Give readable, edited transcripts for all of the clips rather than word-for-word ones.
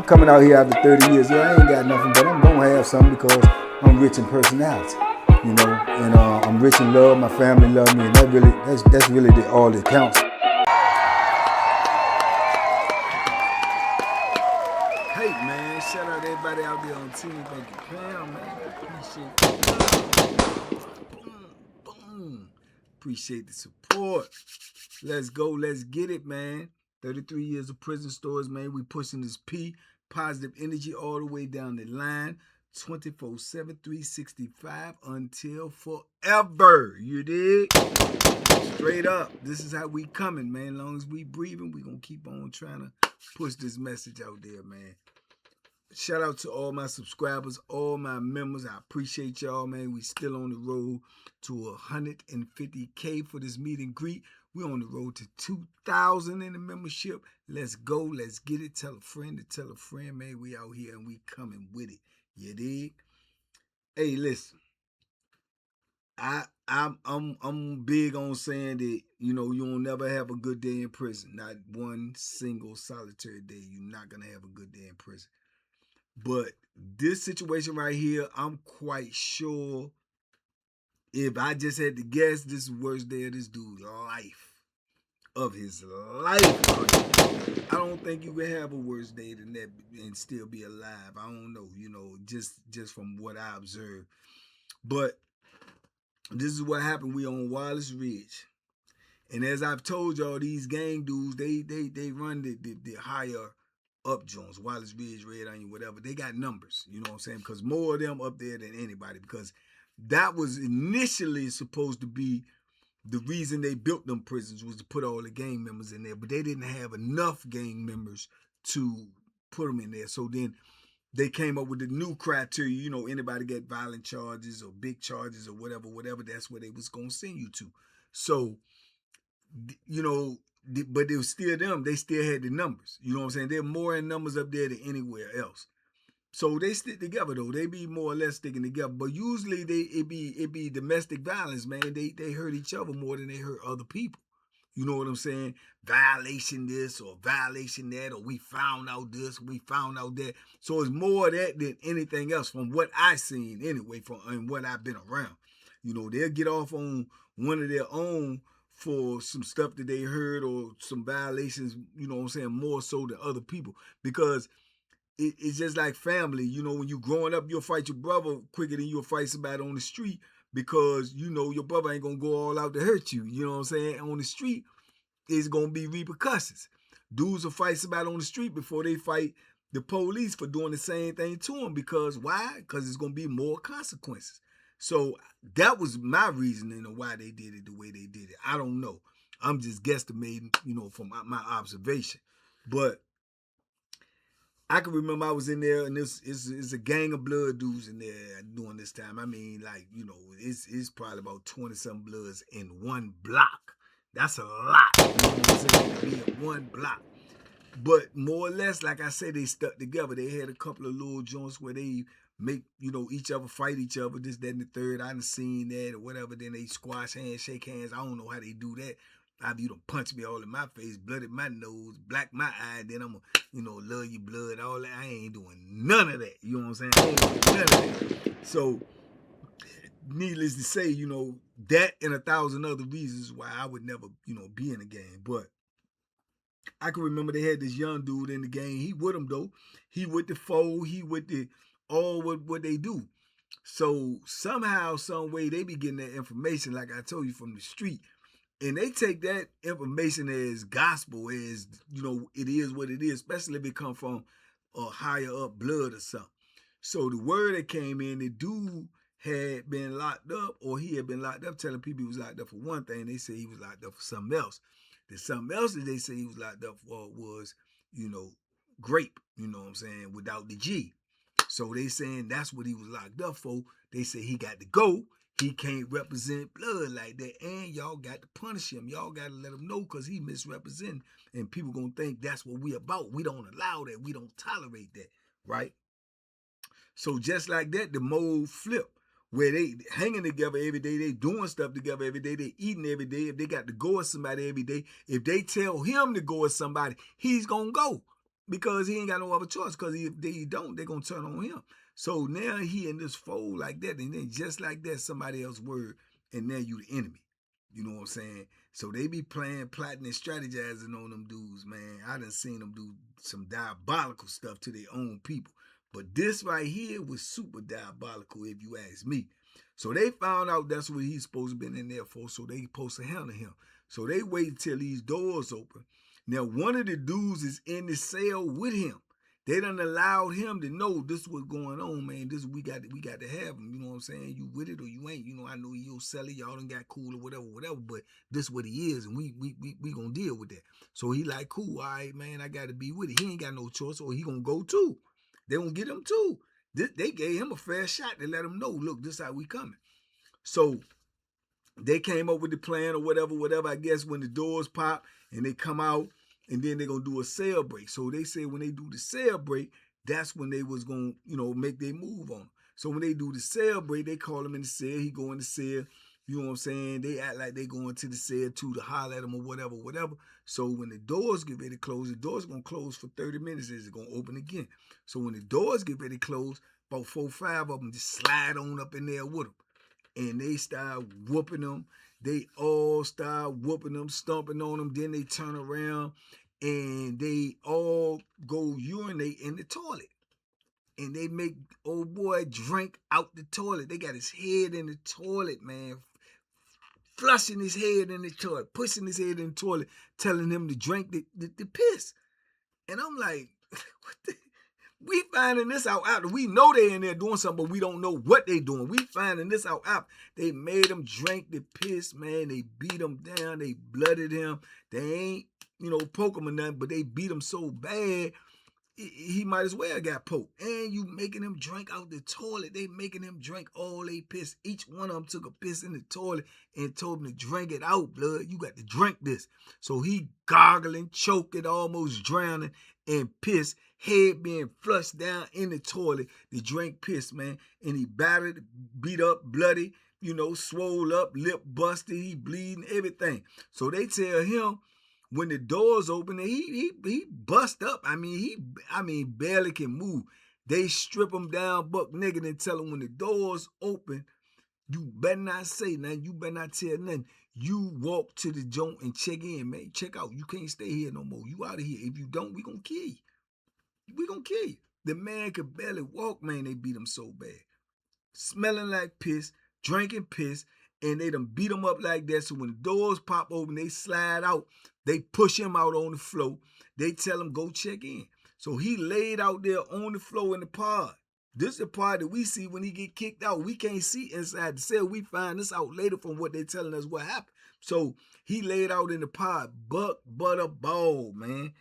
coming out here after 30 years. Yeah, I ain't got nothing, but I'm gonna have something because I'm rich in personality, you know, and I'm rich in love. My family love me, and that's really all that counts. Hey man, shout out to everybody out there on Team Banky Pound, man. Appreciate it. Boom. Appreciate the support. Let's go, let's get it, man. 33 years of prison stories, man. We pushing this positive energy all the way down the line. 24/7, 365 until forever. You dig? Straight up. This is how we coming, man. As long as we breathing, we gonna keep on trying to push this message out there, man. Shout out to all my subscribers, all my members. I appreciate y'all, man. We still on the road to 150K for this meet and greet. We're on the road to 2,000 in the membership. Let's go. Let's get it. Tell a friend to tell a friend, man. We out here and we coming with it. You dig? Hey, listen. I'm big on saying that, you know, you'll never have a good day in prison. Not one single solitary day. You're not going to have a good day in prison. But this situation right here, I'm quite sure, if I just had to guess, this is the worst day of this dude's life. Of his life. I don't think you can have a worse day than that and still be alive. I don't know, you know, just from what I observed. But this is what happened. We on Wallace Ridge. And as I've told y'all, these gang dudes, they run the higher up joints, Wallace Ridge, Red Onion, whatever. They got numbers, you know what I'm saying? Because more of them up there than anybody. Because that was initially supposed to be the reason they built them prisons, was to put all the gang members in there. But they didn't have enough gang members to put them in there. So then they came up with the new criteria. You know, anybody get violent charges or big charges or whatever, that's where they was going to send you to. So, you know, but it was still them. They still had the numbers. You know what I'm saying? They're more in numbers up there than anywhere else. So they stick together though. They be more or less sticking together. But usually it be domestic violence, man. They hurt each other more than they hurt other people. You know what I'm saying? Violation this or violation that, or we found out this, we found out that. So it's more of that than anything else from what I've seen anyway, and what I've been around. You know, they'll get off on one of their own for some stuff that they heard or some violations, you know what I'm saying, more so than other people. Because it's just like family. You know, when you growing up, you'll fight your brother quicker than you'll fight somebody on the street, because, you know, your brother ain't going to go all out to hurt you. You know what I'm saying? On the street, it's going to be repercussions. Dudes will fight somebody on the street before they fight the police for doing the same thing to them. Because why? Because it's going to be more consequences. So that was my reasoning of why they did it the way they did it. I don't know. I'm just guesstimating, you know, from my observation. But I can remember I was in there, and it's a gang of blood dudes in there during this time. I mean, like, you know, it's probably about 20-some bloods in one block. That's a lot. You know what I'm saying? To be in one block. But more or less, like I said, they stuck together. They had a couple of little joints where they make, you know, each other fight each other, this, that, and the third. I done seen that or whatever. Then they squash hands, shake hands. I don't know how they do that. Either you done punch me all in my face, blooded my nose, black my eye, then I'm going to, you know, love you blood, all that. I ain't doing none of that. You know what I'm saying? I ain't doing none of that. So, needless to say, you know, that and 1,000 other reasons why I would never, you know, be in a gang. But I can remember they had this young dude in the gang. He with them, though. He with the foe. He with the all what they do. So somehow, some way, they be getting that information, like I told you, from the street. And they take that information as gospel, as, you know, it is what it is, especially if it come from a higher up blood or something. So the word that came in, the dude had been locked up, or he had been locked up, telling people he was locked up for one thing. They say he was locked up for something else. The something else that they say he was locked up for was, you know, grape, you know what I'm saying, without the G. So they saying that's what he was locked up for. They say he got to go. He can't represent blood like that, and y'all got to punish him. Y'all got to let him know, because he misrepresenting, and people going to think that's what we about. We don't allow that. We don't tolerate that, right? So just like that, the mold flip, where they hanging together every day, they doing stuff together every day, they eating every day. If they got to go with somebody every day, if they tell him to go with somebody, he's going to go. because he ain't got no other choice. Because if they don't, they're going to turn on him. So now he in this fold like that, and then just like that, somebody else word, and now you the enemy. You know what I'm saying? So they be playing, plotting, and strategizing on them dudes, man. I done seen them do some diabolical stuff to their own people. But this right here was super diabolical, if you ask me. So they found out that's what he's supposed to been in there for, so they supposed to handle him. So they wait till these doors open. Now, one of the dudes is in the cell with him. They done allowed him to know this what's going on, man. This we got to have him. You know what I'm saying? You with it or you ain't. You know, I know you'll sell it. Y'all done got cool or whatever. But this what he is, and we gonna deal with that. So he like, cool, all right, man. I got to be with it. He ain't got no choice, or he gonna go too. They gonna get him too. They gave him a fair shot to let him know, look, this how we coming. So they came up with the plan or whatever, I guess, when the doors pop and they come out, and then they're going to do a cell break. So they say when they do the cell break, that's when they was going to, make their move on him. So when they do the cell break, they call him in the cell. He go in the cell. You know what I'm saying? They act like they go into the cell too to holler at him or whatever. So when the doors get ready to close, the doors going to close for 30 minutes. It's going to open again. So when the doors get ready to close, about 4 or 5 of them just slide on up in there with them. And they start whooping them. They all start whooping them, stomping on them. Then they turn around and they all go urinate in the toilet. And they make old boy drink out the toilet. They got his head in the toilet, man. Flushing his head in the toilet, pushing his head in the toilet, telling him to drink the piss. And I'm like, what the? We finding this out after. We know they in there doing something, but we don't know what they doing. We finding this out after. They made him drink the piss, man. They beat him down. They blooded him. They ain't, poke him or nothing, but they beat him so bad, he might as well got poked. And you making him drink out the toilet. They making him drink all they piss. Each one of them took a piss in the toilet and told him to drink it out, blood. You got to drink this. So he gargling, choking, almost drowning in piss. Head being flushed down in the toilet to drink piss, man. And he battered, beat up, bloody, swole up, lip busted, he bleeding, everything. So they tell him when the doors open, he bust up. I mean, barely can move. They strip him down buck naked and tell him when the doors open, you better not say nothing. You better not tell nothing. You walk to the joint and check in, man. Check out. You can't stay here no more. You out of here. If you don't, we gonna kill you. We gonna kill you. The man could barely walk, man. They beat him so bad. Smelling like piss, drinking piss, and they done beat him up like that. So when the doors pop open, they slide out. They push him out on the floor. They tell him, go check in. So he laid out there on the floor in the pod. This is the part that we see when he get kicked out. We can't see inside the cell. We find this out later from what they're telling us what happened. So he laid out in the pod, buck, butter, ball, man.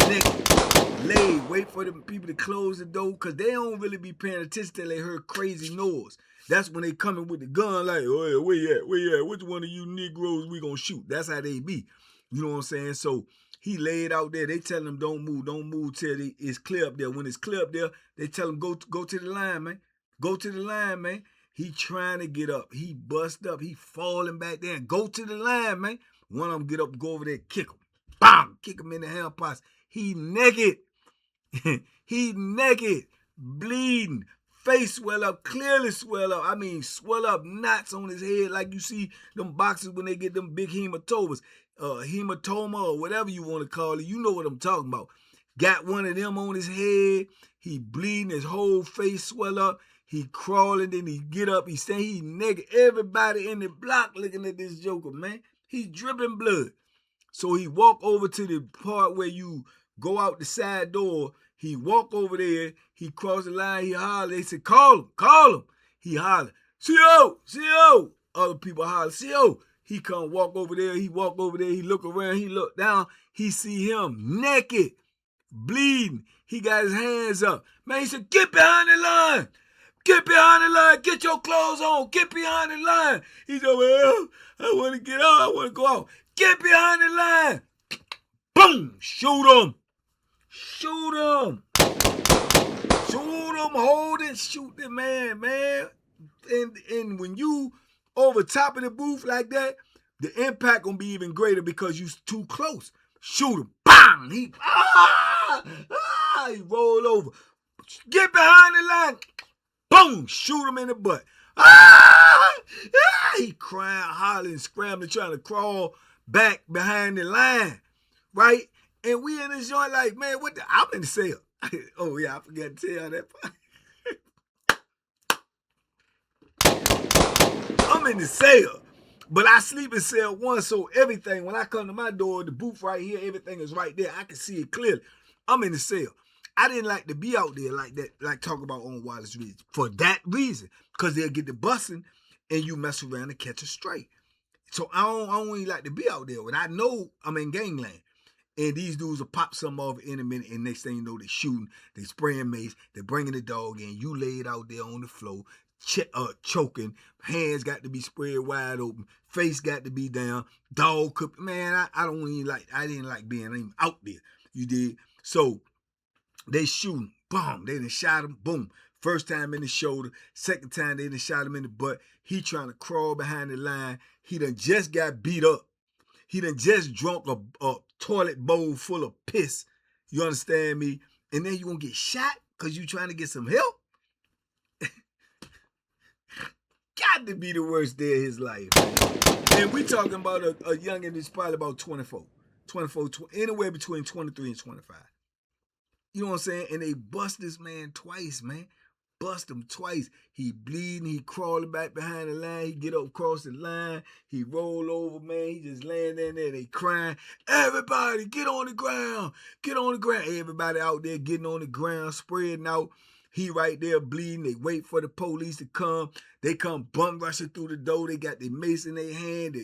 Naked, laid, wait for the people to close the door, because they don't really be paying attention till they heard crazy noise. That's when they coming with the gun like, oh, where you at? Which one of you Negroes we gonna shoot? That's how they be. You know what I'm saying? So he laid out there. They tell him don't move till it's clear up there. When it's clear up there, they tell him go to the line, man. Go to the line, man. He trying to get up. He bust up. He falling back there. Go to the line, man. One of them get up, go over there, kick him. Bam! Kick him in the hand pots. He naked. He naked. Bleeding. Face swell up. Clearly swell up. I mean, swell up knots on his head like you see them boxers when they get them big hematomas. Hematoma or whatever you want to call it. You know what I'm talking about. Got one of them on his head. He bleeding. His whole face swell up. He crawling. Then he get up. He saying he naked. Everybody in the block looking at this joker, man. He's dripping blood. So he walk over to the part where you go out the side door. He walk over there. He cross the line. He holler. They said, call him. He holler, CO. Other people holler, CO. He come walk over there. He walk over there. He look around. He look down. He see him naked, bleeding. He got his hands up. Man, he said, get behind the line. Get behind the line. Get your clothes on. Get behind the line. He said, well, I want to get out. I want to go out. Get behind the line. Boom. Shoot him. Hold it. Shoot the man. And when you over top of the booth like that, the impact gonna be even greater because you too close. Shoot him. Bang. He He roll over. Get behind the line. Boom, shoot him in the butt. Ah! He crying, hollering, scrambling, trying to crawl back behind the line, right? And we in this joint like, man, what the? I'm in the cell. Oh, yeah, I forgot to tell that part. I'm in the cell. But I sleep in cell 1, so everything, when I come to my door, the booth right here, everything is right there. I can see it clearly. I'm in the cell. I didn't like to be out there like that, like talk about on Wallace Ridge for that reason, because they'll get the busing and you mess around and catch a stray. So I don't really like to be out there. When I know I'm in gangland, and these dudes will pop some off in a minute, and next thing you know, they shooting, they spraying mace, they bringing the dog in, you laid out there on the floor, choking, hands got to be spread wide open, face got to be down, dog could, man, I didn't like being even out there, you did. So they shooting, boom, they done shot him, boom. First time in the shoulder, second time they done shot him in the butt. He trying to crawl behind the line. He done just got beat up. He done just drunk a toilet bowl full of piss. You understand me? And then you gonna get shot because you trying to get some help? Got to be the worst day of his life. And we talking about a youngin' that's probably about 24, anywhere between 23 and 25. You know what I'm saying? And they bust this man twice, man. Bust him twice. He bleeding. He crawling back behind the line. He get up across the line. He roll over, man. He just laying there. They crying. Everybody, get on the ground. Get on the ground. Everybody out there getting on the ground, spreading out. He right there bleeding. They wait for the police to come. They come bum rushing through the door. They got their mace in their hand.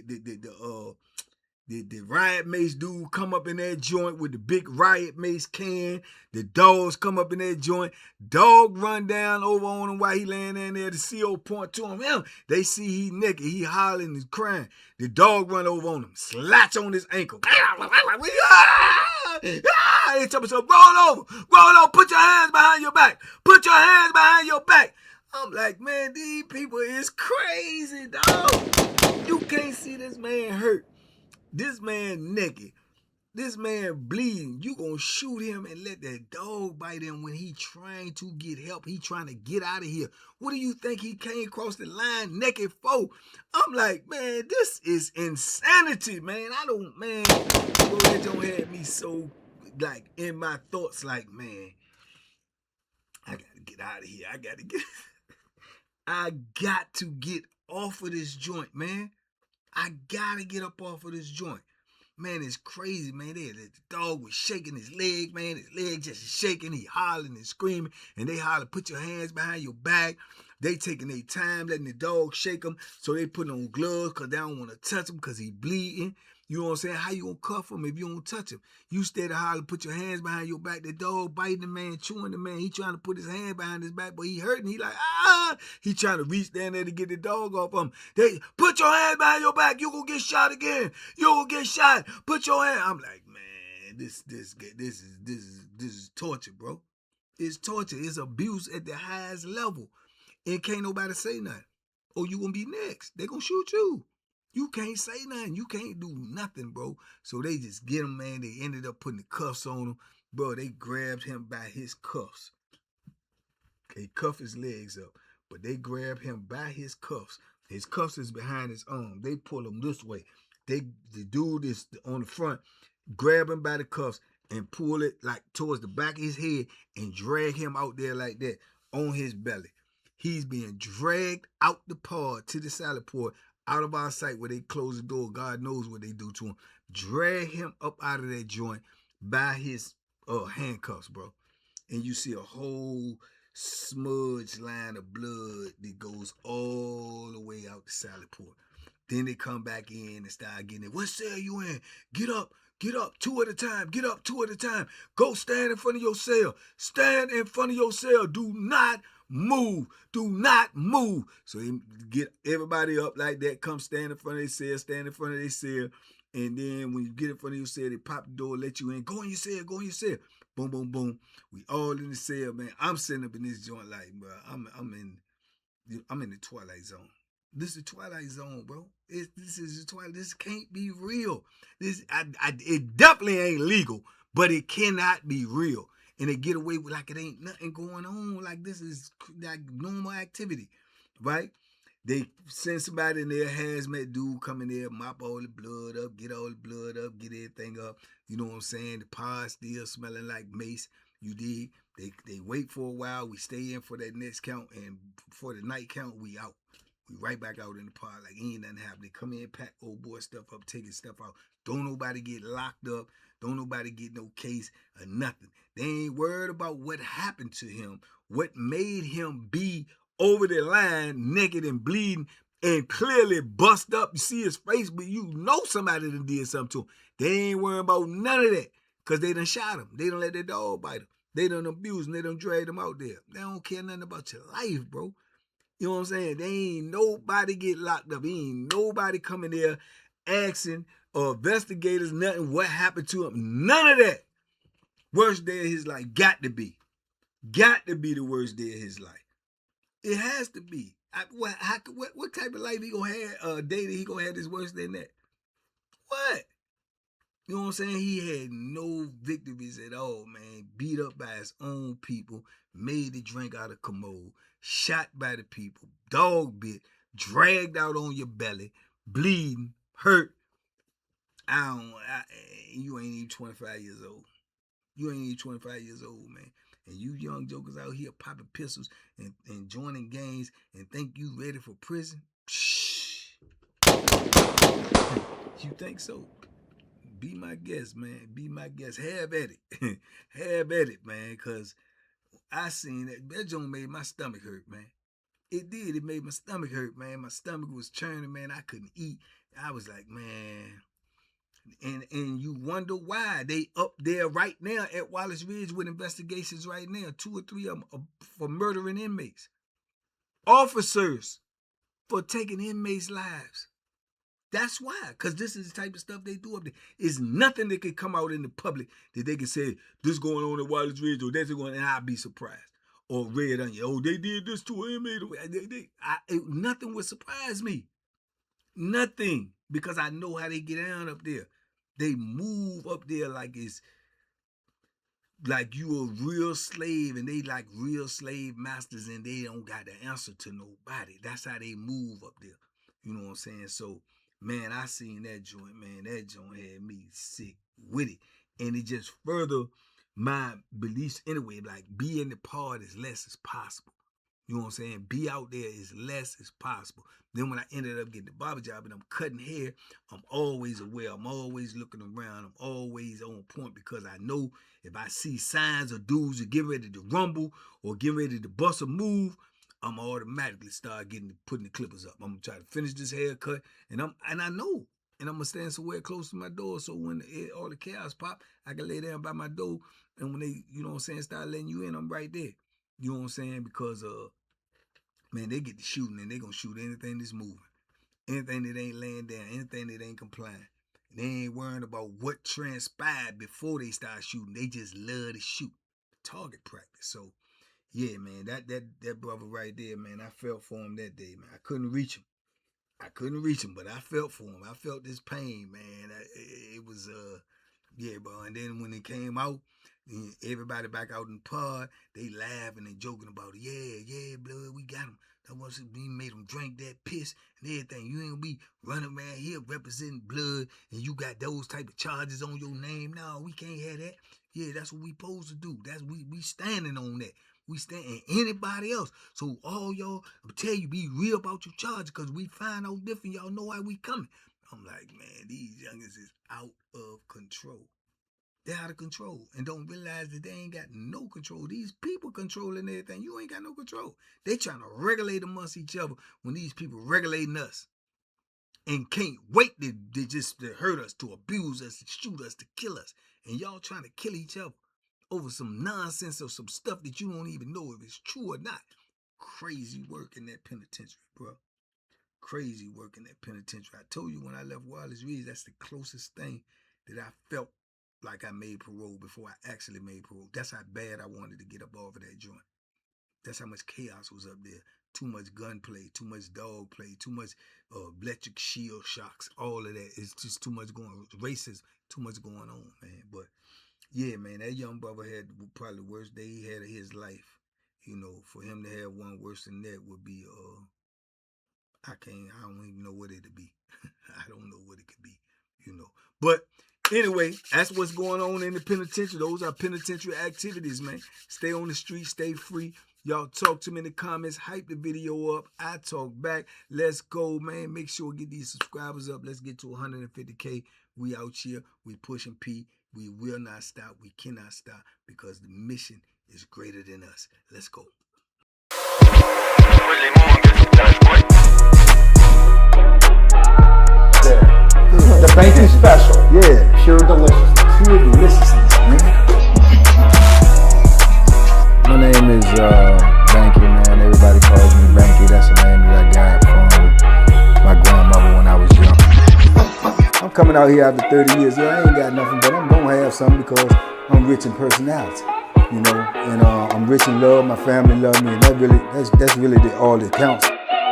The riot mace dude come up in that joint with the big riot mace can. The dogs come up in that joint. Dog run down over on him while he laying there. The CO point to him. They see he naked. He hollering and crying. The dog run over on him. Slatch on his ankle. They tell me, so roll over. Roll over. Put your hands behind your back. Put your hands behind your back. I'm like, man, these people is crazy, dog. You can't see this man hurt. This man naked. This man bleeding. You gonna shoot him and let that dog bite him when he trying to get help. He trying to get out of here. What do you think he came across the line naked for? I'm like, man, this is insanity, man. Bro, that don't have me so, like, in my thoughts, like, man, I gotta get out of here. I got to get off of this joint, man. I gotta get up off of this joint. Man, it's crazy, man. The dog was shaking his leg, man. His leg just shaking. He hollering and screaming. And they holler, put your hands behind your back. They taking their time letting the dog shake him. So they putting on gloves because they don't want to touch him because he bleeding. You know what I'm saying? How you gonna cuff him if you don't touch him? You stay to holler, put your hands behind your back. The dog biting the man, chewing the man. He trying to put his hand behind his back, but he hurting. He like, ah! He trying to reach down there to get the dog off him. They put your hand behind your back. You gonna get shot again. You gonna get shot. Put your hand. I'm like, man, this is torture, bro. It's torture. It's abuse at the highest level. And can't nobody say nothing. Or you gonna be next. They gonna shoot you. You can't say nothing. You can't do nothing, bro. So they just get him, man. They ended up putting the cuffs on him. Bro, they grabbed him by his cuffs. They cuff his legs up. But they grab him by his cuffs. His cuffs is behind his arm. They pull him this way. The dude is on the front. Grab him by the cuffs and pull it like towards the back of his head and drag him out there like that on his belly. He's being dragged out the pod to the salad port, out of our sight where they close the door. God knows what they do to him. Drag him up out of that joint by his handcuffs, bro. And you see a whole smudge line of blood that goes all the way out the salad port. Then they come back in and start getting it. What cell you in? Get up, 2 at a time. Get up, 2 at a time. Go stand in front of your cell. Stand in front of your cell. Do not move. Do not move. So they get everybody up like that. Come stand in front of their cell. Stand in front of their cell. And then when you get in front of your cell, they pop the door, let you in. Go in your cell. Go in your cell. Boom, boom, boom. We all in the cell, man. I'm sitting up in this joint like, bro, I'm in the Twilight Zone. This is the Twilight Zone, bro. This is the Twilight. This can't be real. It definitely ain't legal, but it cannot be real. and they get away with like it ain't nothing going on, like this is like normal activity, right? They send somebody in there, hazmat dude come in there, mop all the blood up, get all the blood up, get everything up. You know what I'm saying? The pod still smelling like mace. You dig? They wait for a while. We stay in for that next count, and for the night count, we out. We right back out in the pod like ain't nothing happening. They come in, pack old boy stuff up, taking stuff out. Don't nobody get locked up. Don't nobody get no case or nothing. They ain't worried about what happened to him, what made him be over the line, naked and bleeding, and clearly bust up. You see his face, but you know somebody done did something to him. They ain't worrying about none of that, because they done shot him. They done let their dog bite him. They done abuse him. They done drag him out there. They don't care nothing about your life, bro. You know what I'm saying? They ain't nobody get locked up. Ain't nobody coming there asking or investigators nothing what happened to him. None of that. Worst day of his life. Got to be. Got to be the worst day of his life. It has to be. What type of life he gonna have? Day that he gonna have this worse than that? What? You know what I'm saying? He had no victories at all, man. Beat up by his own people, made the drink out of commode, shot by the people, dog bit, dragged out on your belly, bleeding, hurt. You ain't even 25 years old. You ain't even 25 years old, man. And you young jokers out here popping pistols and joining gangs and think you ready for prison? Psh. You think so? Be my guest, man. Be my guest. Have at it. Have at it, man. Because I seen that. That joint made my stomach hurt, man. It did. It made my stomach hurt, man. My stomach was churning, man. I couldn't eat. I was like, man. And you wonder why they up there right now at Wallace Ridge with investigations right now, 2 or 3 of them for murdering inmates, officers for taking inmates' lives. That's why, because this is the type of stuff they do up there. It's nothing that could come out in the public that they can say this going on at Wallace Ridge or that's going, and I'll be surprised. Or Red Onion, oh, they did this to an inmate. Nothing would surprise me. Nothing, because I know how they get down up there. They move up there like it's like you a real slave, and they like real slave masters, and they don't got the answer to nobody. That's how they move up there. You know what I'm saying? So, man, I seen that joint, man. That joint had me sick with it. And it just further my beliefs anyway, like be in the pod as less as possible. You know what I'm saying? Be out there as less as possible. Then when I ended up getting the barber job and I'm cutting hair, I'm always aware. I'm always looking around. I'm always on point, because I know if I see signs of dudes that get ready to rumble or get ready to bust a move, I'm automatically start putting the clippers up. I'm gonna try to finish this haircut, and I know, and I'm gonna stand somewhere close to my door, so when all the chaos pop, I can lay down by my door, and when they, you know what I'm saying, start letting you in, I'm right there. You know what I'm saying? Because man, they get to shooting, and they gonna shoot anything that's moving, anything that ain't laying down, anything that ain't complying. They ain't worrying about what transpired before they start shooting. They just love to shoot. Target practice. So yeah, man, that brother right there, man, I felt for him that day, man. I couldn't reach him. But I felt for him. I felt this pain, man. It was yeah, bro. And then when it came out, everybody back out in the pod, they laughing and joking about it. Yeah, blood, we got him. That was we made him drink that piss and everything. You ain't gonna be running around here representing blood, and you got those type of charges on your name. No, we can't have that. Yeah, that's what we supposed to do. That's we standing on that. We stand and anybody else. So all y'all, I'm tell you, be real about your charges, because we find out different. Y'all know why we coming. I'm like, man, these youngins is out of control. They're out of control and don't realize that they ain't got no control. These people controlling everything. You ain't got no control. They trying to regulate amongst each other when these people regulating us and can't wait to just to hurt us, to abuse us, to shoot us, to kill us. And y'all trying to kill each other over some nonsense or some stuff that you don't even know if it's true or not. Crazy work in that penitentiary, bro. Crazy work in that penitentiary. I told you when I left Wallace Ridge, that's the closest thing that I felt like I made parole before I actually made parole. That's how bad I wanted to get up off of that joint. That's how much chaos was up there. Too much gunplay, too much dog play, too much electric shield shocks, all of that. It's just too much going on. Racism, too much going on, man. But yeah, man, that young brother had probably the worst day he had of his life. You know, for him to have one worse than that would be I don't even know what it'd be. I don't know what it could be, you know. But anyway, that's what's going on in the penitentiary. Those are penitentiary activities, man. Stay on the street, stay free. Y'all talk to me in the comments, hype the video up. I talk back. Let's go, man. Make sure we get these subscribers up. Let's get to 150K. We out here. We pushing P. We will not stop. We cannot stop because the mission is greater than us. Let's go. The banky special. Yeah. Pure deliciousness. Pure deliciousness, man. My name is Banky, man. Everybody calls me Banky. That's the name that I got from my grandmother when I was young. I'm coming out here after 30 years. Yeah, I ain't got nothing, but I'm gonna have something because I'm rich in personality, you know, and I'm rich in love. My family love me, and that's really all that counts.